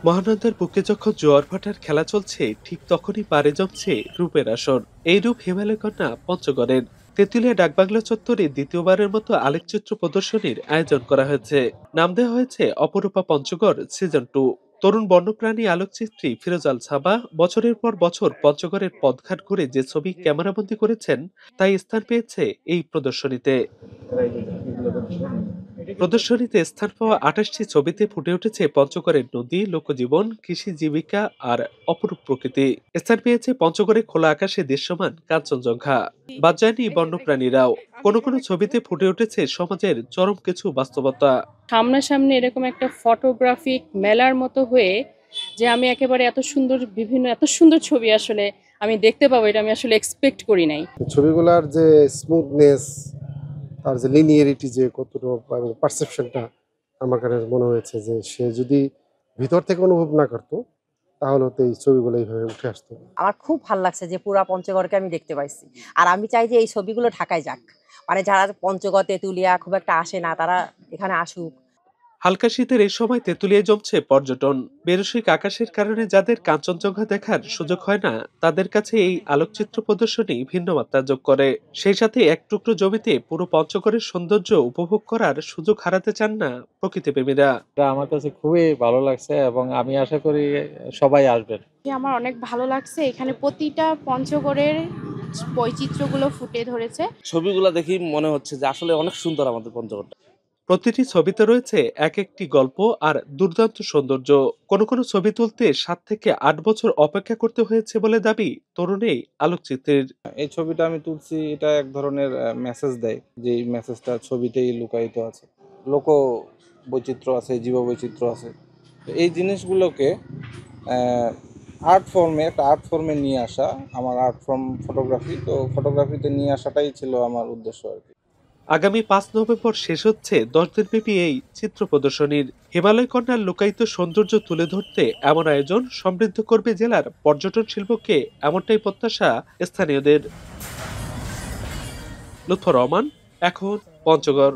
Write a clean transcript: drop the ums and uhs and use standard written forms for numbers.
মহানন্দার বুকে যখন জোয়ার ভাটার খেলা চলছে, ঠিক তখনই পাড়ে জমছে রূপের আসর। এই রূপ হিমালয় কন্যা পঞ্চগড়ের তেঁতুলিয়া ডাকবাংলা চত্বরে দ্বিতীয়বারের মতো আলোকচিত্র প্রদর্শনীর আয়োজন করা হয়েছে। নাম দেওয়া হয়েছে অপরূপা পঞ্চগড় সিজন 2। তরুণ বন্যপ্রাণী আলোকচিত্রী ফিরোজাল সাবা বছরের পর বছর পঞ্চগড়ের পদঘাট ঘুরে যে ছবি ক্যামেরাবন্দি করেছেন, তাই স্থান পেয়েছে এই প্রদর্শনীতে। প্রদর্শনীতে স্থান পাওয়া ২৮টি ছবিতে ফুটে উঠেছে পঞ্চগড়ের নদী, লোকজীবন, কৃষি জীবিকা আর অপরূপ প্রকৃতি। স্থান পেয়েছে পঞ্চগড়ে খোলা আকাশে দৃশ্যমান কাঞ্চনজঙ্ঘা। বাদ যায়নি বন্যপ্রাণীরাও। কোনো কোনো ছবিতে ফুটে উঠেছে সমাজের চরম কিছু বাস্তবতা। সামনাসামনি এরকম একটা ফটোগ্রাফিক মেলার মতো হয়ে যে আমি একেবারে এত সুন্দর ছবি আসলে আমি দেখতে পাবো, এটা আমি আসলে এক্সপেক্ট করি নাই। ছবিগুলার যে স্মুথনেস, তার যে লিনিয়ারিটি, যে কতটুকু এবং পারসেপশনটা, আমার কাছে মনে হয়েছে যে সে যদি ভিতর থেকে অনুভব না করতো তাহলে তো এই ছবিগুলো এইভাবে উঠে আসতো না। আমার খুব ভালো লাগছে যে পুরা পঞ্চগড়কে আমি দেখতে পাইছি। আর আমি চাই যে এই ছবিগুলো ঢাকায় যাক, মানে যারা পঞ্চগড় তেঁতুলিয়া খুব একটা আসে না তারা এখানে আসুক। হালকা শীতের এই সময় তেঁতুলিয়ায় জমছে পর্যটন। বেরসিক আকাশের কারণে যাদের কাঞ্চনজঙ্ঘা দেখার সুযোগ হয় না, তাদের কাছে এই আলোকচিত্র প্রদর্শনী ভিন্ন মাত্রা যোগ করে। সেই সাথে এক টুকরো জমিতে পুরো পঞ্চগড়ের সৌন্দর্য উপভোগ করার সুযোগ হারাতে চান না প্রকৃতিপ্রেমীরা। এটা আমার কাছে খুবই ভালো লাগছে এবং আমি আশা করি সবাই আসবেন। আমার অনেক ভালো লাগছে, এখানে প্রতিটা পঞ্চগড়ের বৈচিত্র্যগুলো ফুটে ধরেছে। ছবিগুলো দেখি মনে হচ্ছে যে আসলে অনেক সুন্দর আমাদের পঞ্চগড়টা। প্রতিটি ছবিতে রয়েছে এক একটি গল্প আর দুর্দান্ত সৌন্দর্য। কোনো কোনো ছবি তুলতে 7 থেকে 8 বছর অপেক্ষা করতে হয়েছে বলে দাবি তরুণ এই আলোকচিত্রীর। এই ছবিটা আমি তুলছি, এটা এক ধরনের মেসেজ দেয়, যে এই মেসেজটা ছবিতেই লুকায়িত আছে। লোক বৈচিত্র্য আছে, জীব বৈচিত্র্য আছে। তো এই জিনিসগুলোকে একটা আর্ট ফর্মে নিয়ে আসা, আমার আর্ট ফর্ম ফটোগ্রাফি, তো ফটোগ্রাফিতে নিয়ে আসাটাই ছিল আমার উদ্দেশ্য আর কি। আগামী 5 নভেম্বর শেষ হচ্ছে 10 দিনব্যাপী এই চিত্র প্রদর্শনীর। হিমালয় কন্যার লুকায়িত সৌন্দর্য তুলে ধরতে এমন আয়োজন সমৃদ্ধ করবে জেলার পর্যটন শিল্পকে, এমনটাই প্রত্যাশা স্থানীয়দের। লুৎফর রহমান, এখন পঞ্চগড়।